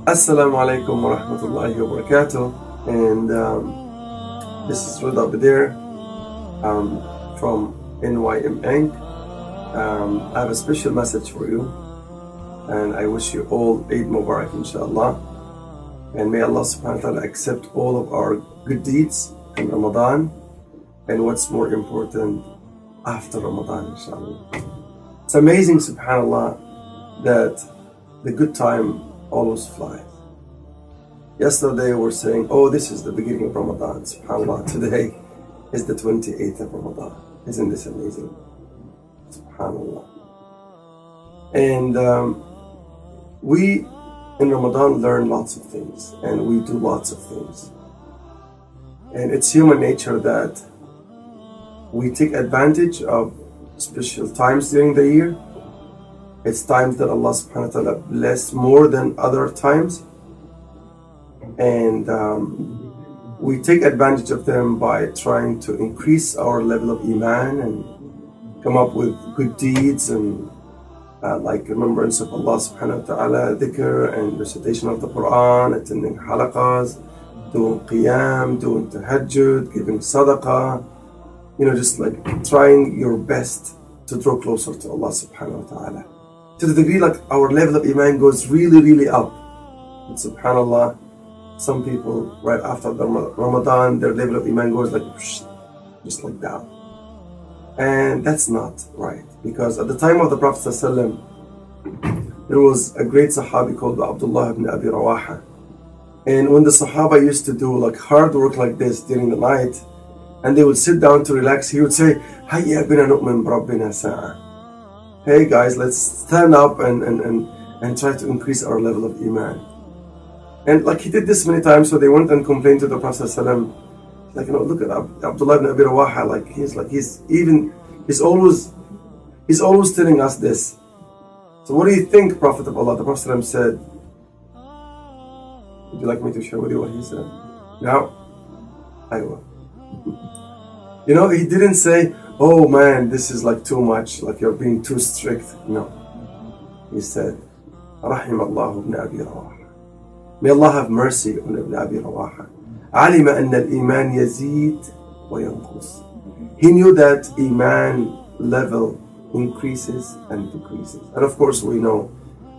Assalamu alaikum wa rahmatullahi wa barakatuh. And this is Reda Bedeir from NYM iNK. I have a special message for you, and I wish you all Eid Mubarak, inshallah. And may Allah subhanahu wa ta'ala accept all of our good deeds in Ramadan, and what's more important, after Ramadan, inshallah. It's amazing, subhanallah, that the good time always flies. Yesterday we were saying, oh, this is the beginning of Ramadan, subhanallah. Today is the 28th of Ramadan. Isn't this amazing? Subhanallah. And we in Ramadan learn lots of things, and we do lots of things. And it's human nature that we take advantage of special times during the year. It's times that Allah subhanahu wa ta'ala bless more than other times. And we take advantage of them by trying to increase our level of iman and come up with good deeds and like remembrance of Allah subhanahu wa ta'ala, dhikr and recitation of the Quran, attending halaqas, doing qiyam, doing tahajjud, giving sadaqah, just like trying your best to draw closer to Allah subhanahu wa ta'ala. To the degree like our level of iman goes really, really up. And subhanallah, some people right after the Ramadan, their level of iman goes like just like that. And that's not right, because at the time of the Prophet ﷺ, there was a great Sahabi called Abdullah ibn Abi Rawaha. And when the Sahaba used to do like hard work like this during the night, and they would sit down to relax, he would say, Hayya bina nu'min birabbina sa'a. Hey guys, let's stand up and try to increase our level of iman. And like he did this many times, so they went and complained to the Prophet ﷺ, like, look at Abdullah ibn Abi Rawaha, he's always telling us this. So what do you think, Prophet of Allah? The Prophet ﷺ said, would you like me to share with you what he said? Now, I will. He didn't say, oh man, this is like too much, like you're being too strict. No. He said, Rahim Allah ibn Abi Rawaha. May Allah have mercy on Ibn Abi Rawaha. علم أن الإيمان يزيد وينقص. He knew that iman level increases and decreases. And of course we know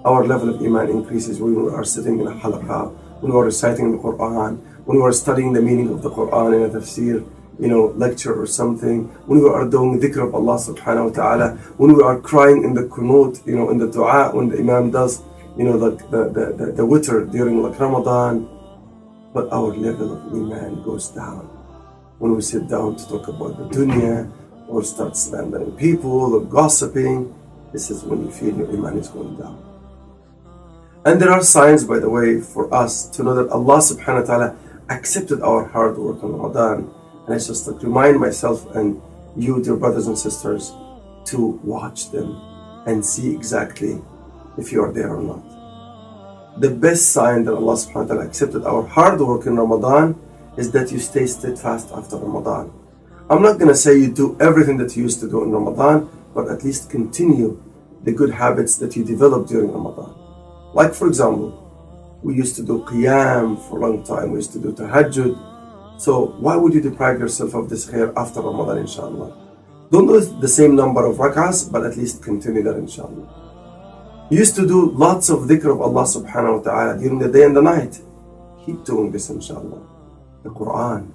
our level of iman increases when we are sitting in a halaqah, when we are reciting the Quran, when we are studying the meaning of the Quran in a tafsir, lecture or something, when we are doing dhikr of Allah subhanahu wa ta'ala, when we are crying in the kunut, in the dua, when the Imam does, the witr during like Ramadan. But our level of iman goes down when we sit down to talk about the dunya or start slandering people or gossiping. This is when you feel your iman is going down. And there are signs, by the way, for us to know that Allah subhanahu wa ta'ala accepted our hard work in Ramadan. And I just like remind myself and you, dear brothers and sisters, to watch them and see exactly if you are there or not. The best sign that Allah subhanahu wa ta'ala accepted our hard work in Ramadan is that you stay steadfast after Ramadan. I'm not going to say you do everything that you used to do in Ramadan, but at least continue the good habits that you developed during Ramadan. Like for example, we used to do qiyam for a long time, we used to do tahajjud. So why would you deprive yourself of this khair after Ramadan, inshallah? Don't do the same number of rak'ahs, but at least continue that, inshallah. You used to do lots of dhikr of Allah subhanahu wa ta'ala during the day and the night. Keep doing this, inshallah. The Quran.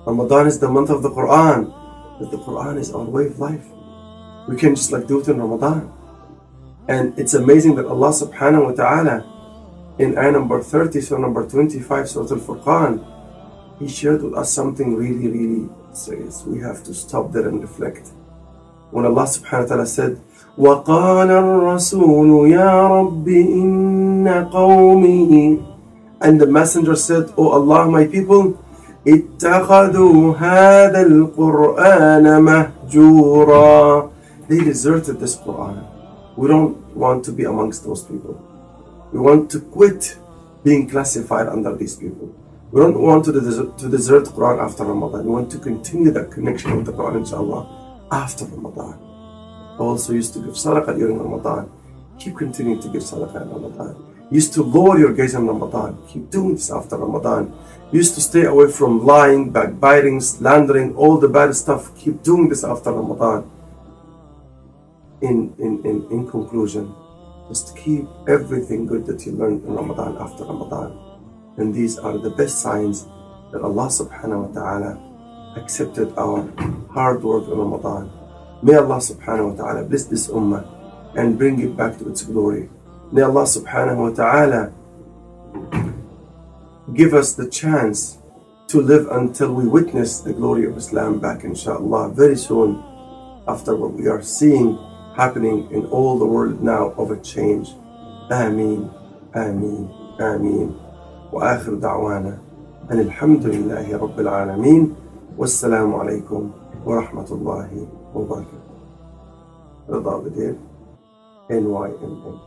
Ramadan is the month of the Quran. But the Quran is our way of life. We can just do it in Ramadan. And it's amazing that Allah subhanahu wa ta'ala in ayah number 30, surah number 25, Surah Al-Furqan, He shared with us something really, really serious. We have to stop there and reflect. When Allah subhanahu wa ta'ala said, وَقَالَ الرَّسُولُ يَا رَبِّ إِنَّ قَوْمِي, and the messenger said, Oh Allah, my people, اتَّخَذُوا هَذَا الْقُرْآنَ مَهْجُورًا, they deserted this Quran. We don't want to be amongst those people. We want to quit being classified under these people. We don't want to desert Quran after Ramadan. We want to continue that connection with the Quran, inshallah, after Ramadan. I also used to give sadaqah during Ramadan. keep continuing to give sadaqah in Ramadan. You used to lower your gaze in Ramadan, keep doing this after Ramadan. You used to stay away from lying, backbiting, slandering, all the bad stuff, keep doing this after Ramadan. In conclusion, just keep everything good that you learned in Ramadan after Ramadan. And these are the best signs that Allah subhanahu wa ta'ala accepted our hard work in Ramadan. May Allah subhanahu wa ta'ala bless this ummah and bring it back to its glory. May Allah subhanahu wa ta'ala give us the chance to live until we witness the glory of Islam back, inshallah, very soon, after what we are seeing happening in all the world now of a change. Ameen, Ameen, Ameen. Wa akhir da'wana and alhamdulillahi rabbil alameen. Wassalamu alaikum wa rahmatullahi wa barakatuh. Reda Bedeir, NYM.